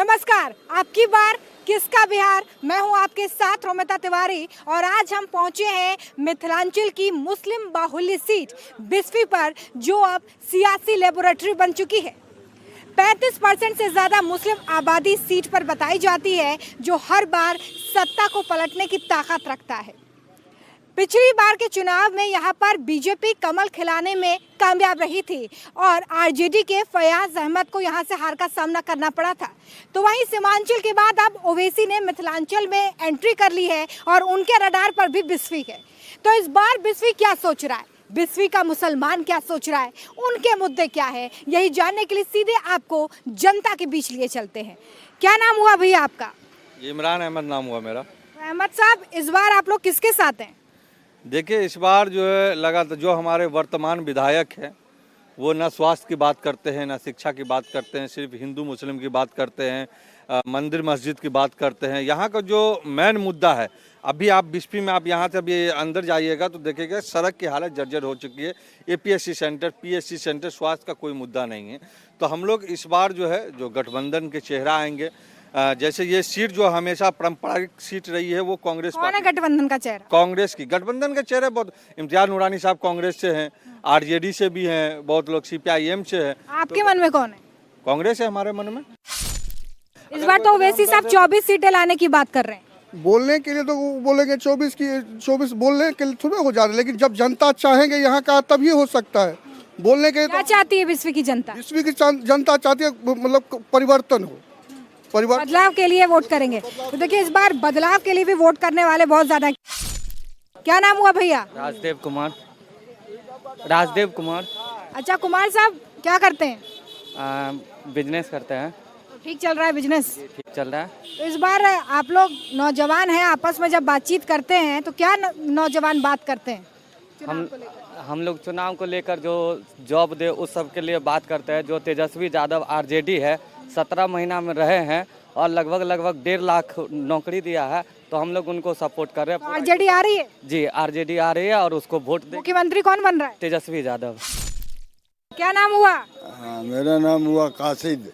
नमस्कार, आपकी बार किसका बिहार। मैं हूं आपके साथ रोमिता तिवारी और आज हम पहुंचे हैं मिथिलांचल की मुस्लिम बाहुल्य सीट बिस्फी पर, जो अब सियासी लेबोरेटरी बन चुकी है। 35% से ज्यादा मुस्लिम आबादी सीट पर बताई जाती है, जो हर बार सत्ता को पलटने की ताकत रखता है। पिछली बार के चुनाव में यहाँ पर बीजेपी कमल खिलाने में कामयाब रही थी और आरजेडी के फयाज अहमद को यहाँ से हार का सामना करना पड़ा था। तो वहीं सीमांचल के बाद अब ओवैसी ने मिथिलांचल में एंट्री कर ली है और उनके रडार पर भी बिस्फी है। तो इस बार बिस्फी क्या सोच रहा है, बिस्फी का मुसलमान क्या सोच रहा है, उनके मुद्दे क्या है, यही जानने के लिए सीधे आपको जनता के बीच लिए चलते हैं। क्या नाम हुआ भैया आपका? इमरान अहमद नाम हुआ मेरा। अहमद साहब, इस बार आप लोग किसके साथ हैं? देखिए, इस बार जो है लगातार जो हमारे वर्तमान विधायक हैं वो ना स्वास्थ्य की बात करते हैं, ना शिक्षा की बात करते हैं, सिर्फ हिंदू मुस्लिम की बात करते हैं, मंदिर मस्जिद की बात करते हैं। यहाँ का जो मेन मुद्दा है, अभी आप बिस्फी में आप यहाँ से अभी अंदर जाइएगा तो देखिएगा सड़क की हालत जर्जर हो चुकी है। एपीएससी सेंटर, पीएससी सेंटर, स्वास्थ्य का कोई मुद्दा नहीं है। तो हम लोग इस बार जो है जो गठबंधन के चेहरा आएंगे, जैसे ये सीट जो हमेशा पारंपरिक सीट रही है वो कांग्रेस कौन है गठबंधन का चेहरा? कांग्रेस की। गठबंधन के चेहरे बहुत, इम्तियाज नूरानी साहब कांग्रेस से हैं, आरजेडी से भी हैं, बहुत लोग सीपीआईएम से हैं। आपके मन में कौन है? कांग्रेस है हमारे मन में। इस बार तो ओवैसी साहब 24 सीटें लाने की बात कर रहे हैं। बोलने के लिए तो वो बोलेंगे 24 बोलने के लिए थोड़ा हो जा रहा है, लेकिन जब जनता चाहेंगे यहाँ का तभी हो सकता है। बोलने के क्या चाहती है बिस्फी की जनता? विश्व की जनता चाहती है मतलब परिवर्तन हो, बदलाव के लिए वोट करेंगे। तो देखिए, इस बार बदलाव के लिए भी वोट करने वाले बहुत ज्यादा। क्या नाम हुआ भैया? राजदेव कुमार। राजदेव कुमार। अच्छा, कुमार साहब क्या करते हैं? बिजनेस करते हैं। ठीक चल रहा है बिजनेस? ठीक चल रहा है। तो इस बार आप लोग नौजवान हैं, आपस में जब बातचीत करते हैं तो क्या नौजवान बात करते हैं? हम लोग चुनाव को लेकर जो जॉब दे उस सब के लिए बात करते हैं। जो तेजस्वी यादव आरजेडी है, 17 महीना में रहे हैं और लगभग 1.5 लाख नौकरी दिया है, तो हम लोग उनको सपोर्ट कर रहे हैं। आरजेडी आ रही है? जी, आरजेडी आ रही है और उसको वोट दे। मुख्यमंत्री कौन बन रहा है? तेजस्वी यादव। क्या नाम हुआ? मेरा नाम हुआ कासिद।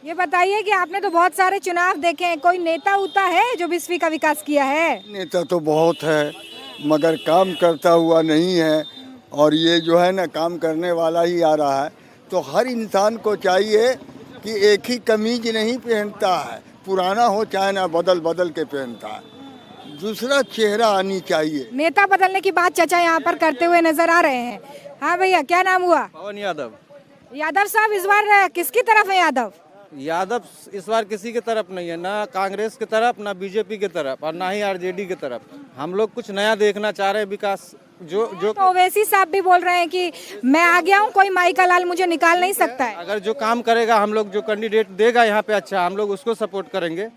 ये बताइए कि आपने तो बहुत सारे चुनाव देखे हैं, कोई नेता उता है जो बिस्फी का विकास किया है? नेता तो बहुत है मगर काम करता हुआ नहीं है, और ये जो है ना काम करने वाला ही आ रहा है। तो हर इंसान को चाहिए कि एक ही कमीज नहीं पहनता है, पुराना हो चाहे ना, बदल बदल के पहनता है। दूसरा चेहरा आनी चाहिए। नेता बदलने की बात चाचा यहाँ पर करते हुए नजर आ रहे हैं। हाँ भैया, क्या नाम हुआ? पवन यादव। यादव साहब, इस बार किसकी तरफ है यादव? यादव इस बार किसी की तरफ नहीं है, ना कांग्रेस की तरफ, ना बीजेपी की तरफ, और ना ही आरजेडी की तरफ। हम लोग कुछ नया देखना चाह रहे हैं, विकास जो तो ओवैसी साहब भी बोल रहे हैं कि मैं आ गया हूँ, कोई माई का लाल मुझे निकाल नहीं सकता है। अगर जो काम करेगा, हम लोग जो कैंडिडेट देगा यहाँ पे अच्छा, हम लोग उसको सपोर्ट करेंगे।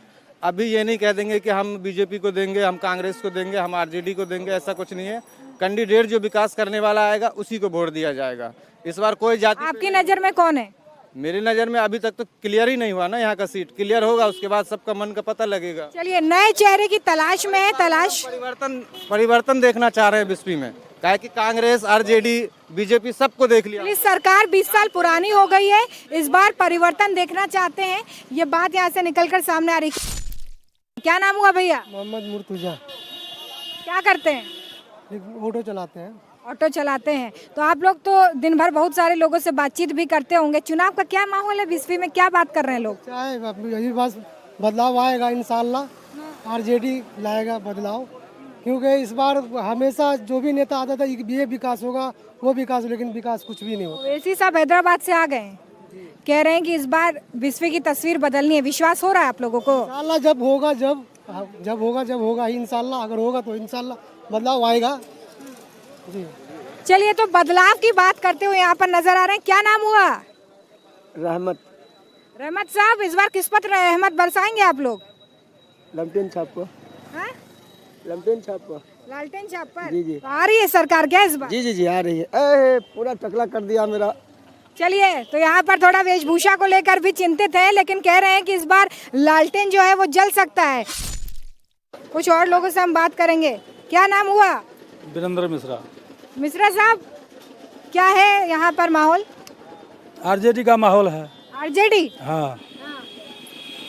अभी ये नहीं कह देंगे कि हम बीजेपी को देंगे, हम कांग्रेस को देंगे, हम आरजेडी को देंगे, ऐसा कुछ नहीं है। कैंडिडेट जो विकास करने वाला आएगा उसी को वोट दिया जाएगा। इस बार कोई जाति। आपकी नजर में कौन है? मेरी नज़र में अभी तक तो क्लियर ही नहीं हुआ ना, यहाँ का सीट क्लियर होगा उसके बाद सबका मन का पता लगेगा। चलिए, नए चेहरे की तलाश में है, तलाश परिवर्तन देखना चाह रहे हैं बिस्फी में। काहे कि कांग्रेस, आरजेडी, बीजेपी सबको देख लिया। इस सरकार 20 साल पुरानी हो गई है, इस बार परिवर्तन देखना चाहते हैं। ये बात यहाँ से निकलकर सामने आ रही है। क्या नाम हुआ भैया? मोहम्मद मुर्तुजा। क्या करते हैं? ऑटो चलाते हैं। ऑटो चलाते हैं। तो आप लोग तो दिन भर बहुत सारे लोगों से बातचीत भी करते होंगे। चुनाव का क्या माहौल है बिस्फी में, क्या बात कर रहे हैं लोग? चाहे यही बस बदलाव आएगा इंशाल्लाह, आरजेडी लाएगा बदलाव, क्योंकि इस बार हमेशा जो भी नेता आता था ये विकास होगा, वो विकास, लेकिन विकास कुछ भी नहीं होगा। ओवैसी साहब हैदराबाद से आ गए हैं, कह रहे हैं कि इस बार बिस्फी की तस्वीर बदलनी है। विश्वास हो रहा है आप लोगों को? इंशाल्लाह जब होगा ही इंशाल्लाह। अगर होगा तो इंशाल्लाह बदलाव आएगा जी। चलिए, तो बदलाव की बात करते हुए यहाँ पर नजर आ रहे हैं। क्या नाम हुआ? रहमत। रहमत साहब, इस बार किस पर रहमत बरसाएंगे आप लोग? लमटेन छाप को। हाँ? लमटेन छाप को। लालटेन छाप पर? जी जी। तो आ रही है सरकार क्या इस बार? जी जी जी आ रही है। पूरा टकला कर दिया मेरा। चलिए, तो यहाँ पर थोड़ा वेशभूषा को लेकर भी चिंतित है, लेकिन कह रहे हैं कि इस बार लालटेन जो है वो जल सकता है। कुछ और लोगों से हम बात करेंगे। क्या नाम हुआ? वीरेंद्र मिश्रा। मिश्रा साहब, क्या है यहाँ पर माहौल? आरजेडी का माहौल है। आरजेडी? हाँ।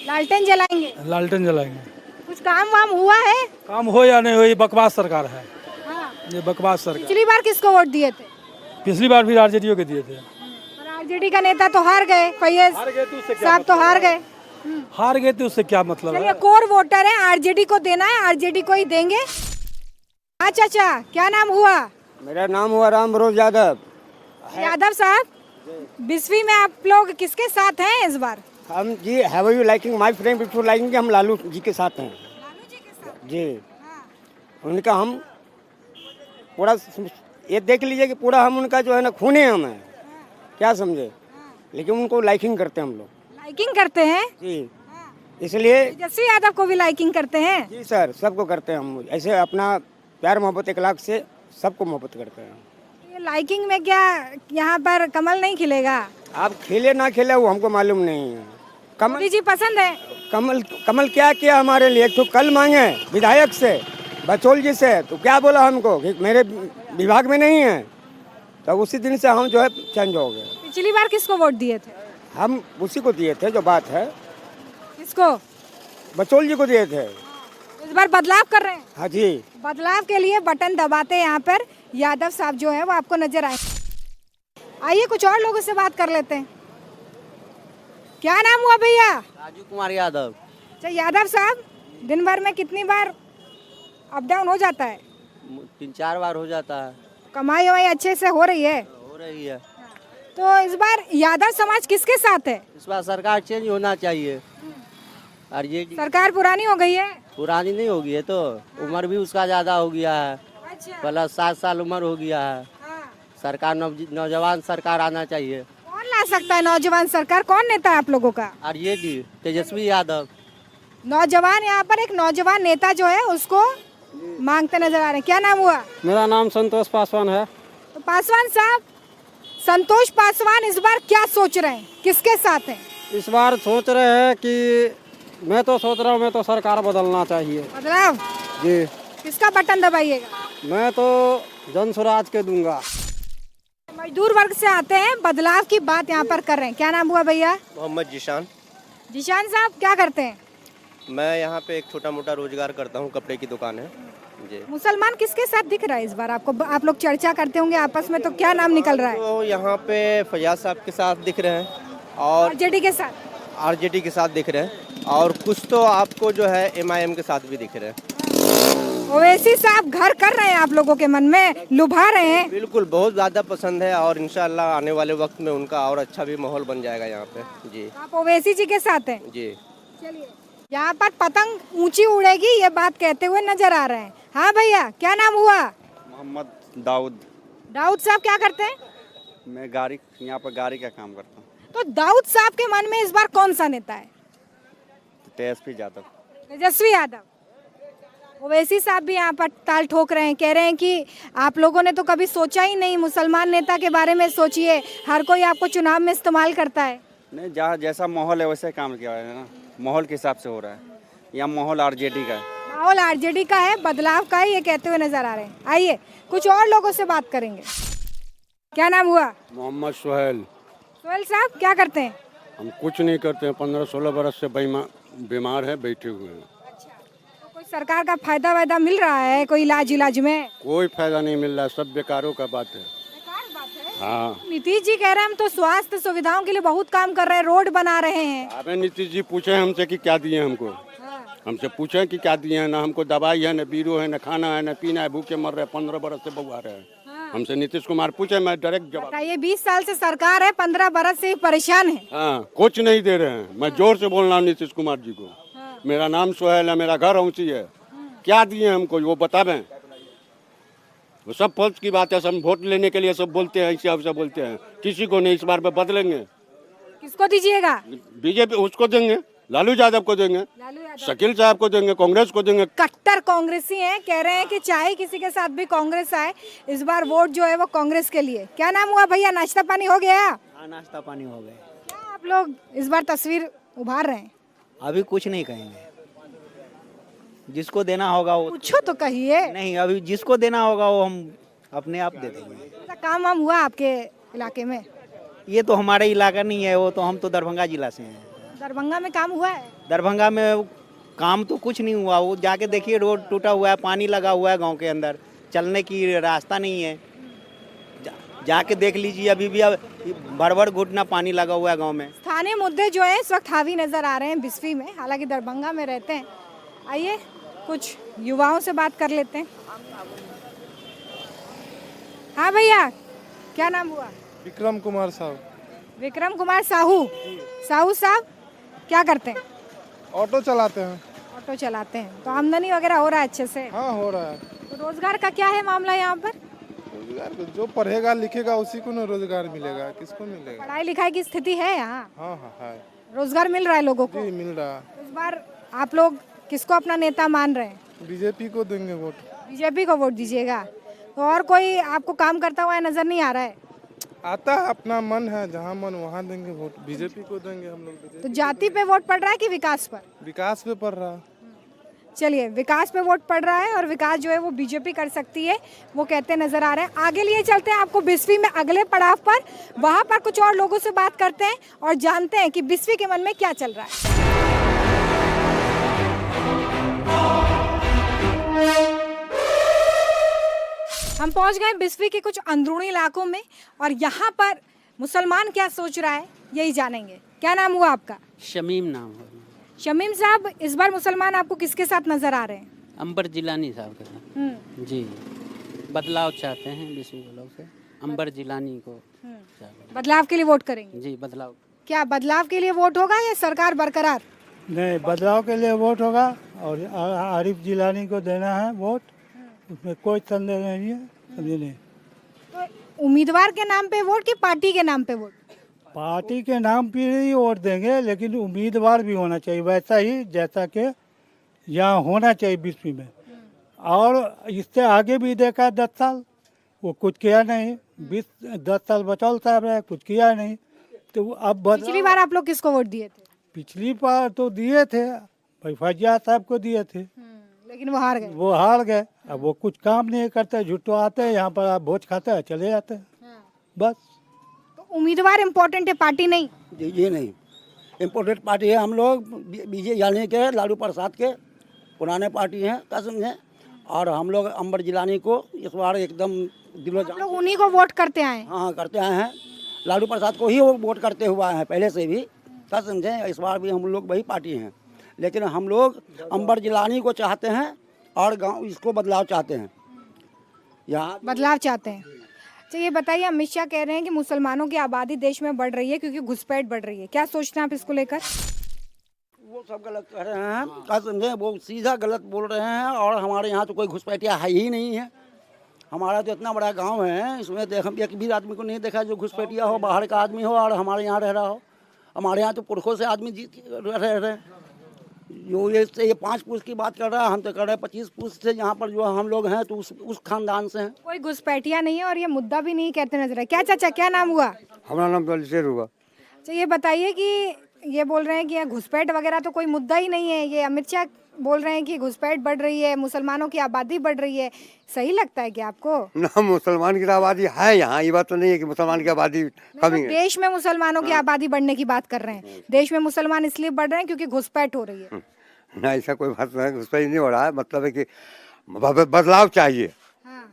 लालटेन जलाएंगे? लालटेन जलाएंगे। कुछ काम वाम हुआ है? काम हो या नहीं हो, ये बकवास सरकार है, हाँ। ये बकवास सरकार। पिछली बार किसको वोट दिए थे? पिछली बार भी आरजेडी के दिए थे। और आरजेडी का नेता तो हार गए, फैयज साहब तो हार गए। हार गए तो उससे क्या मतलब चलिए, है? कोर वोटर है, आरजेडी को देना है, आरजेडी को ही देंगे। हाँ चाचा, क्या नाम हुआ? मेरा नाम हुआ राम बरोज यादव। यादव साहब, 20वीं में आप लोग किसके साथ हैं इस बार? हम जी have you liking my friend before liking, हम लालू जी के साथ हैं जी। उनका हम पूरा ये देख लीजिए कि पूरा हम उनका जो है ना खूने हम हैं, क्या समझे, लेकिन उनको लाइकिंग करते हैं हम लोग। लाइकिंग करते हैं जी, इसलिए तेजस्वी यादव को भी लाइकिंग करते हैं। जी सर, सबको करते हैं हम ऐसे, अपना प्यार मोहब्बत इखलाक से सबको मोहब्बत करते हैं। ये लाइकिंग में क्या यहाँ पर कमल नहीं खिलेगा? आप खेले ना खेले वो हमको मालूम नहीं है। कमल मोदी जी पसंद है? कमल कमल क्या किया हमारे लिए? एक तो कल मांगे विधायक से, बचौल जी से, तो क्या बोला हमको कि मेरे विभाग में नहीं है, तो उसी दिन से हम जो है चेंज हो गए। पिछली बार किसको वोट दिए थे? हम उसी को दिए थे, जो बात है किसको? बचौल जी को दिए थे। इस बार बदलाव कर रहे हैं? हाँ जी, बदलाव के लिए बटन दबाते हैं यहाँ पर यादव साहब जो है वो आपको नजर आए। आइए कुछ और लोगों से बात कर लेते हैं। क्या नाम हुआ भैया? राजू कुमार यादव। अच्छा यादव साहब, दिन भर में कितनी बार अप डाउन हो जाता है? 3-4 बार हो जाता है। कमाई वमाई अच्छे से हो रही है? हो रही है। तो इस बार यादव समाज किसके साथ है? इस बार सरकार चेंज होना चाहिए। आरजेडी सरकार पुरानी हो गई है। पुरानी नहीं होगी है, तो उम्र भी उसका ज्यादा हो गया है, अच्छा। प्लस 7 साल उम्र हो गया है। हाँ। सरकार नौजवान सरकार आना चाहिए। कौन ला सकता है नौजवान सरकार? कौन नेता है आप लोगों का? आरजेडी तेजस्वी यादव। नौजवान, यहाँ पर एक नौजवान नेता जो है उसको मांगते नजर आ रहे हैं। क्या नाम हुआ? मेरा नाम संतोष पासवान है। तो पासवान साहब, संतोष पासवान इस बार क्या सोच रहे हैं, किसके साथ हैं? इस बार सोच रहे हैं कि मैं तो सोच रहा हूँ, मैं तो सरकार बदलना चाहिए बदलाव? जी। किसका बटन दबाइएगा? मैं तो जन स्वराज के दूंगा। मजदूर वर्ग से आते हैं, बदलाव की बात यहाँ पर कर रहे हैं। क्या नाम हुआ भैया? मोहम्मद जिशान। जिशान साहब, क्या करते हैं? मैं यहाँ पे एक छोटा मोटा रोजगार करता हूँ, कपड़े की दुकान है जी। मुसलमान किसके साथ दिख रहा है इस बार आपको? आप लोग चर्चा करते होंगे आपस में, तो क्या नाम निकल रहा है? तो यहाँ पे फैयाज साहब के साथ दिख रहे हैं और आरजेडी के साथ? आरजेडी के साथ दिख रहे हैं, और कुछ तो आपको जो है एमआईएम के साथ भी दिख रहे हैं। ओवैसी साहब घर कर रहे हैं आप लोगों के मन में, लुभा रहे हैं। बिल्कुल, बहुत ज़्यादा पसंद है, और इंशाल्लाह आने वाले वक्त में उनका और अच्छा भी माहौल बन जाएगा यहाँ पे जी। आप ओवैसी जी के साथ हैं? जी। चलिए, यहाँ पर पतंग ऊंची उड़ेगी ये बात कहते हुए नजर आ रहे हैं। हाँ भैया, क्या नाम हुआ? मोहम्मद दाऊद। दाऊद साहब क्या करते हैं? मैं यहाँ पर गाड़ी का काम करता हूँ। तो दाऊद साहब के मन में इस बार कौन सा नेता है? तेजस्वी यादव। तेजस्वी यादव। ओवैसी साहब भी यहाँ पर ताल ठोक रहे हैं, कह रहे हैं कि आप लोगों ने तो कभी सोचा ही नहीं, मुसलमान नेता के बारे में सोचिए, हर कोई आपको चुनाव में इस्तेमाल करता है। नहीं, जहाँ जैसा माहौल है वैसे काम किया है ना, माहौल के हिसाब से हो रहा है। यहाँ माहौल आरजेडी का है। माहौल आरजेडी का है, बदलाव का है, ये कहते हुए नजर आ रहे हैं। आइए कुछ और लोगों से बात करेंगे। क्या नाम हुआ? मोहम्मद सुहेल। सोहेल साहब क्या करते हैं? हम कुछ नहीं करते हैं, 15-16 बरस से बीमार है, बैठे हुए हैं। तो कोई सरकार का फायदा वायदा मिल रहा है कोई इलाज में? कोई फायदा नहीं मिल रहा, सब बेकारों का बात है। बेकार बात है। हाँ, नीतीश जी कह रहे हैं हम तो स्वास्थ्य सुविधाओं के लिए बहुत काम कर रहे हैं, रोड बना रहे हैं। अबे नीतीश जी पूछे हमसे कि क्या दिए हमको, हमसे पूछे कि क्या दिए हैं, ना हमको दवाई है, ना बीरो है, ना खाना है, ना पीना है, भूखे मर रहे, 15 बरस से बुआ रहे हैं। हमसे नीतीश कुमार पूछे, मैं डायरेक्ट जवाब। बताइए, 20 साल से सरकार है, 15 बरस से परेशान है। हाँ, कुछ नहीं दे रहे हैं। मैं जोर से बोल रहा हूँ नीतीश कुमार जी को, मेरा नाम सुहेल है, मेरा घर ऊँची है, क्या दिए हमको वो बतावें। वो सब फर्ज की बात है, सब वोट लेने के लिए सब बोलते हैं, ऐसे अवसर बोलते हैं, किसी को नहीं। इस बार में बदलेंगे। किसको दीजिएगा? बीजेपी उसको देंगे, लालू यादव को देंगे, शकील साहब को देंगे, कांग्रेस को देंगे। कट्टर कांग्रेसी हैं, कह रहे हैं कि चाहे किसी के साथ भी कांग्रेस आए, इस बार वोट जो है वो कांग्रेस के लिए। क्या नाम हुआ भैया? नाश्ता पानी हो गया? हाँ, नाश्ता पानी हो गया। क्या आप लोग इस बार तस्वीर उभार रहे हैं? अभी कुछ नहीं कहेंगे, जिसको देना होगा वो। पूछो तो कहिए। नहीं, अभी जिसको देना होगा वो हम अपने आप दे देंगे। काम हुआ आपके इलाके में? ये तो हमारे इलाका नहीं है, वो तो हम तो दरभंगा जिला से हैं। दरभंगा में काम हुआ है? दरभंगा में काम तो कुछ नहीं हुआ। वो जाके देखिए, रोड टूटा हुआ है, पानी लगा हुआ है गांव के अंदर, चलने की रास्ता नहीं है। जाके देख लीजिए, अभी भी भर घुटना पानी लगा हुआ है गांव में। स्थानीय मुद्दे जो है इस वक्त हावी नजर आ रहे हैं बिस्फी में, हालांकि दरभंगा में रहते हैं। आइए कुछ युवाओं से बात कर लेते हैं। हाँ भैया, क्या नाम हुआ? विक्रम कुमार साहब। विक्रम कुमार साहू। साहू साहब क्या करते हैं? ऑटो चलाते हैं। ऑटो चलाते हैं, तो आमदनी वगैरह हो रहा है अच्छे से? हाँ, हो रहा है। तो रोजगार का क्या है मामला यहाँ पर? रोजगार जो पढ़ेगा लिखेगा उसी को ना रोजगार मिलेगा, किसको मिलेगा? पढ़ाई लिखाई की स्थिति है यहाँ? हाँ हाँ है। रोजगार मिल रहा है लोगों को? जी मिल रहा। इस बार आप लोग किसको अपना नेता मान रहे हैं? बीजेपी को देंगे वोट। बीजेपी को वोट दीजिएगा। तो और कोई आपको काम करता हुआ नजर नहीं आ रहा है? आता है, अपना मन है, जहाँ मन वहाँ देंगे वोट। बीजेपी को देंगे हम लोग। तो जाति पे वोट पड़ रहा है कि विकास पर? विकास पे पड़ रहा है। चलिए, विकास पे वोट पड़ रहा है और विकास जो है वो बीजेपी कर सकती है, वो कहते नजर आ रहे हैं। आगे लिए चलते हैं आपको बिस्फी में अगले पड़ाव पर, वहां पर कुछ और लोगों से बात करते हैं और जानते हैं कि बिस्फी के मन में क्या चल रहा है। हम पहुंच गए बिस्फी के कुछ अंदरूनी इलाकों में और यहाँ पर मुसलमान क्या सोच रहा है यही जानेंगे। क्या नाम हुआ आपका? शमीम नाम है। शमीम साहब, इस बार मुसलमान आपको किसके साथ नजर आ रहे हैं? अंबर जिलानी साहब के साथ। जी, बदलाव चाहते हैं बिस्फी के लोग से, अंबर जिलानी को। बदलाव के लिए वोट करेंगे? जी, बदलाव। क्या बदलाव के लिए वोट होगा या सरकार बरकरार? नहीं, बदलाव के लिए वोट होगा और आरिफ जिलानी को देना है वोट, उसमें कोई संदेह नहीं है। समझे नहीं? तो उम्मीदवार के नाम पे वोट कि पार्टी के नाम पे वोट? पार्टी के नाम पे ही वोट देंगे, लेकिन उम्मीदवार भी होना चाहिए वैसा ही जैसा कि यहाँ होना चाहिए बिस्फी में। और इससे आगे भी देखा 10 साल वो कुछ किया नहीं, 10 साल बचौल साहब रहे, कुछ किया नहीं। तो अब पिछली बार आप लोग किसको वोट दिए थे? पिछली बार तो दिए थे भाई फैजिया साहब को दिए थे, लेकिन वो हार गए। वो हार गए। अब वो कुछ काम नहीं करते, झुट्टो आते हैं यहाँ पर, आप भोज खाते हैं चले जाते हैं, बस। तो उम्मीदवार इम्पोर्टेंट है, पार्टी नहीं? ये नहीं इम्पोर्टेंट पार्टी है। हम लोग बीजे जाने के लालू प्रसाद के पुराने पार्टी हैं, क्या समझे। और हम लोग अंबर जिलानी को इस बार एकदम दिलो आप लोग उन्हीं को वोट करते आए? हाँ, करते आए हैं। लालू प्रसाद को ही वो वोट करते हुए हैं पहले से भी, क्या समझे। इस बार भी हम लोग वही पार्टी हैं, लेकिन हम लोग अंबर जिलानी को चाहते हैं और गांव इसको बदलाव चाहते हैं। यहाँ बदलाव चाहते हैं। तो ये बताइए, अमित शाह कह रहे हैं कि मुसलमानों की आबादी देश में बढ़ रही है क्योंकि घुसपैठ बढ़ रही है, क्या सोचते हैं आप इसको लेकर? वो सब गलत कह रहे हैं, क्या समझे। वो सीधा गलत बोल रहे हैं। और हमारे यहाँ तो कोई घुसपैठिया है ही नहीं है। हमारा तो इतना बड़ा गांव है, इसमें देख हम एक भी आदमी को नहीं देखा जो घुसपैठिया हो, बाहर का आदमी हो और हमारे यहाँ रह रहा हो। हमारे यहाँ तो पुरखों से आदमी रह रहे हैं। जो ये 5 पुरुष की बात कर रहा है, हम तो कर रहे हैं 25 पुरुष से यहाँ पर जो हम लोग हैं, तो उस खानदान से हैं। कोई घुसपैठिया नहीं है और ये मुद्दा भी नहीं कहते नजर है। क्या चाचा, क्या नाम हुआ? हमारा नाम दलशेर हुआ। तो ये बताइए कि ये बोल रहे हैं कि घुसपैठ वगैरह तो कोई मुद्दा ही नहीं है, ये अमित शाह बोल रहे हैं कि घुसपैठ बढ़ रही है, मुसलमानों की आबादी बढ़ रही है, सही लगता है क्या आपको? ना, मुसलमान की आबादी है यहाँ, ये बात तो नहीं है कि मुसलमान की आबादी कमी है। देश में मुसलमानों की आबादी बढ़ने की बात कर रहे हैं। देश में मुसलमान इसलिए बढ़ रहे हैं क्योंकि घुसपैठ हो रही है। ना, ऐसा कोई बात नहीं, घुसपैठ नहीं हो रहा है। मतलब है कि बदलाव चाहिए।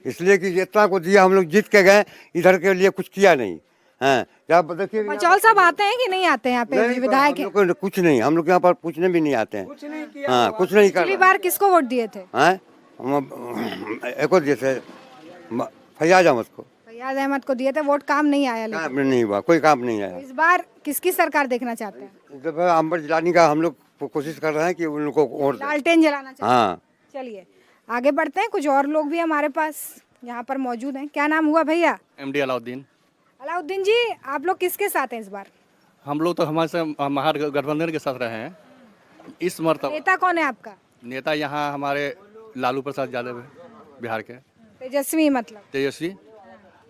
इसलिए कि जितना को दिया हम लोग जीत के गए, इधर के लिए कुछ किया नहीं है। क्या देखिए, बचौल साहब आते हैं कि नहीं आते हैं यहाँ पे विधायक? कुछ नहीं, हम लोग यहाँ पर पूछने भी नहीं आते हैं। हाँ, कुछ नहीं कर। पिछली बार किसको वोट दिए थे? एक को दिए थे, फैयाज अहमद को। फैयाज अहमद को दिए थे, वोट काम नहीं आया। लेकिन काम नहीं हुआ, कोई काम नहीं आया। इस बार किसकी सरकार देखना चाहते हैं? अंबर जिलानी का हम लोग कोशिश कर रहे हैं कि उन लोगों को लालटेन जलाना चाहते हैं। हाँ, चलिए आगे बढ़ते हैं। कुछ और लोग भी हमारे पास यहाँ पर मौजूद हैं। क्या नाम हुआ भैया? MD अलाउद्दीन। अलाउद्दीन जी, आप लोग किसके साथ हैं इस बार? हम लोग तो हमारे से महागठबंधन के साथ रहे हैं। इस मरतबा नेता कौन है आपका? नेता यहाँ हमारे लालू प्रसाद यादव है, बिहार के। तेजस्वी? मतलब तेजस्वी।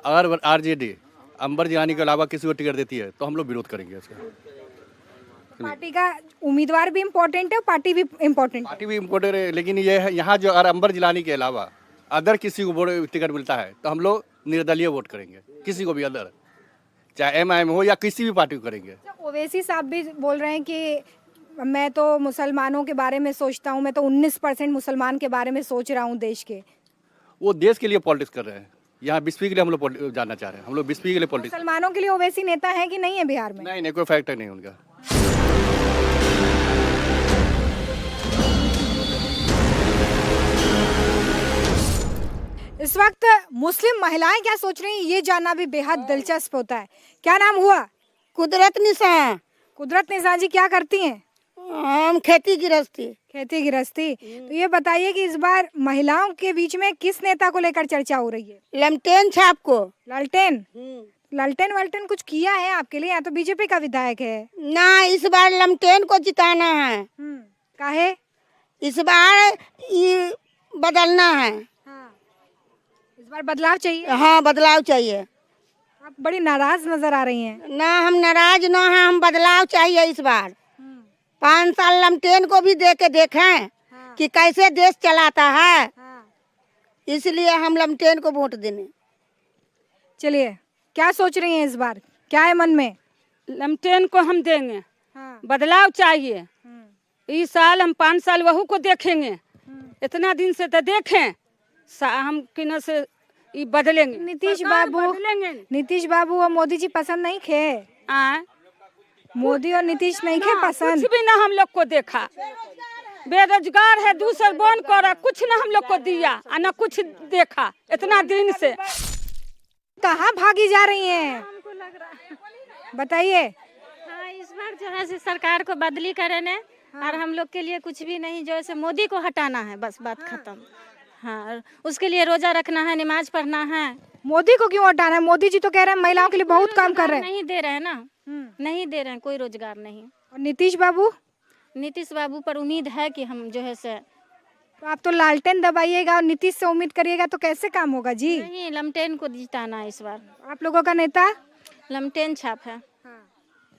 अगर RJD अंबर जिलानी के अलावा किसी को टिकट देती है तो हम लोग विरोध करेंगे इसका। पार्टी का उम्मीदवार भी इम्पोर्टेंट है, पार्टी भी इम्पोर्टेंट है। पार्टी भी इम्पोर्टेंट है, लेकिन ये है यहाँ जो अंबर जिलानी के अलावा अदर किसी को टिकट मिलता है तो हम लोग निर्दलीय वोट करेंगे, किसी को भी अदर। चाहे MIM हो या किसी भी पार्टी को करेंगे। ओवैसी साहब भी बोल रहे हैं कि मैं तो मुसलमानों के बारे में सोचता हूँ, मैं तो 19% मुसलमान के बारे में सोच रहा हूँ देश के। वो देश के लिए पॉलिटिक्स कर रहे हैं, यहाँ 20 के लिए हम लोग जानना चाह रहे हैं। हम लोग 20 के लिए पॉलिटिक्स। मुसलमानों के लिए ओवैसी नेता है कि नहीं है बिहार में? नहीं, कोई फैक्टर नहीं उनका। इस वक्त मुस्लिम महिलाएं क्या सोच रही हैं ये जानना भी बेहद दिलचस्प होता है। क्या नाम हुआ? कुदरत निशा। कुदरत निशा जी क्या करती हैं? हम खेती गृहस्थी। खेती गृहस्थी। तो ये बताइए कि इस बार महिलाओं के बीच में किस नेता को लेकर चर्चा हो रही है? लमटेन छाप को। लालटेन? लालटेन वालटेन कुछ किया है आपके लिए? यहाँ तो बीजेपी का विधायक है ना, इस बार लमटेन को जिताना है। काहे? इस बार ये बदलना है। इस बार बदलाव चाहिए? हाँ, बदलाव चाहिए। आप बड़ी नाराज नजर आ रही हैं। ना, हम नाराज ना हैं, हम बदलाव चाहिए इस बार। 5 साल लमटेन को भी दे के देखें कि कैसे देश चलाता है, इसलिए हम लमटेन को वोट देने। चलिए, क्या सोच रही हैं इस बार? क्या है मन में? लमटेन को हम देंगे। बदलाव चाहिए। इस साल हम 5 साल वहू को देखेंगे। इतना दिन से तो देखें, हम किन से बदलेंगे। नीतीश बाबू और मोदी जी पसंद नहीं खे? मोदी और नीतीश नहीं खे पसंद? कुछ भी ना हम लोग को देखा। बेरोजगार है, दूसरा बन कर कुछ ना हम लोग को दिया, ना कुछ देखा इतना दिन से। कहाँ भागी जा रही हैं? हमको लग रहा है, बताइए। हाँ, इस बार जो है सरकार को बदली करे ने। और हम लोग के लिए कुछ भी नहीं, जो है मोदी को हटाना है, बस बात खत्म। हाँ, उसके लिए रोजा रखना है, नमाज पढ़ना है। मोदी को क्यों हटाना है? मोदी जी तो कह रहे हैं महिलाओं के लिए बहुत काम कर रहे हैं। नहीं दे रहे हैं ना, नहीं दे रहे हैं, कोई रोजगार नहीं। और नीतीश बाबू? नीतीश बाबू पर उम्मीद है कि हम जो है से। तो आप तो लालटेन दबाइएगा और नीतीश से उम्मीद करिएगा तो कैसे काम होगा जी? नहीं, लमटेन को जिताना है इस बार। आप लोगों का नेता लमटेन छाप है।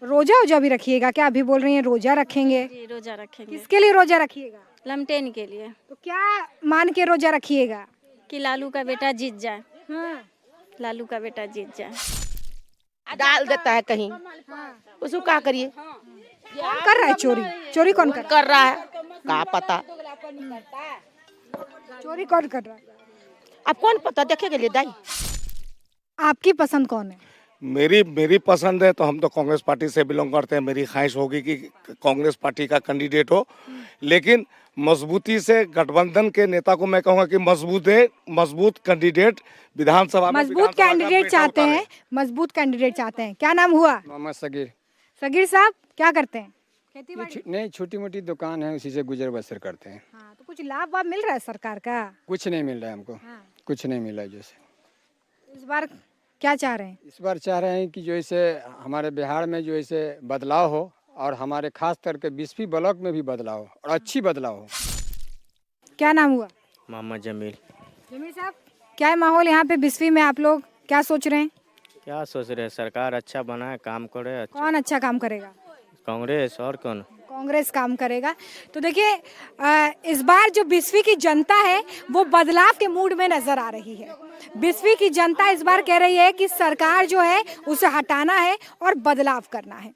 रोजा भी रखिएगा क्या? अभी बोल रही हैं रोजा रखेंगे। जी, रोजा रखेंगे। किसके लिए रोजा रखिएगा? लमटेन के लिए। तो क्या मान के रोजा रखिएगा? कि लालू का बेटा जीत जाए। लालू का बेटा जीत जाए। डाल देता है कहीं, उसको क्या करिए? कौन कर रहा है चोरी? चोरी कौन कर रहा है? क्या पता चोरी कौन कर रहा है? अब कौन पता, देखेंगे ले दाई। आपकी पसंद कौन है? मेरी पसंद है तो हम तो कांग्रेस पार्टी से बिलोंग करते हैं। मेरी ख्वाहिश होगी कि कांग्रेस पार्टी का कैंडिडेट हो, लेकिन मजबूती से गठबंधन के नेता को मैं कहूँगा कि मजबूत कैंडिडेट विधानसभा में मजबूत कैंडिडेट चाहते हैं। मजबूत कैंडिडेट चाहते हैं। क्या नाम हुआ? मोहम्मद सगीर। सगीर साहब क्या करते हैं? खेती बाड़ी? नहीं, छोटी मोटी दुकान है, उसी से गुजर बसर करते हैं। हाँ, तो कुछ लाभ वाभ मिल रहा है सरकार का? कुछ नहीं मिल रहा है हमको। कुछ नहीं मिला है। जैसे इस बार क्या चाह रहे हैं? इस बार चाह रहे हैं कि जो ऐसे हमारे बिहार में जो ऐसे बदलाव हो, और हमारे खास करके 20वीं ब्लॉक में भी बदलाव हो, और अच्छी बदलाव हो। क्या नाम हुआ? मोहम्मद जमील। जमील साहब, क्या है माहौल यहाँ पे 20वीं में? आप लोग क्या सोच रहे हैं? क्या सोच रहे हैं? सरकार अच्छा बना है, काम करे। अच्छा। कौन अच्छा काम करेगा? कांग्रेस। और कौन? कांग्रेस काम करेगा। तो देखिए, इस बार जो 20वीं की जनता है वो बदलाव के मूड में नजर आ रही है। 20वीं की जनता इस बार कह रही है कि सरकार जो है उसे हटाना है और बदलाव करना है।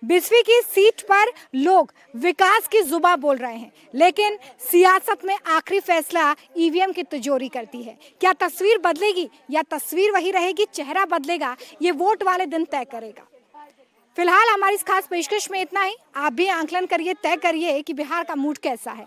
20वीं की सीट पर लोग विकास की जुबान बोल रहे हैं, लेकिन सियासत में आखिरी फैसला ईवीएम की तिजोरी करती है। क्या तस्वीर बदलेगी या तस्वीर वही रहेगी, चेहरा बदलेगा, ये वोट वाले दिन तय करेगा। फिलहाल हमारी इस खास पेशकश में इतना ही। आप भी आंकलन करिए, तय करिए कि बिहार का मूड कैसा है।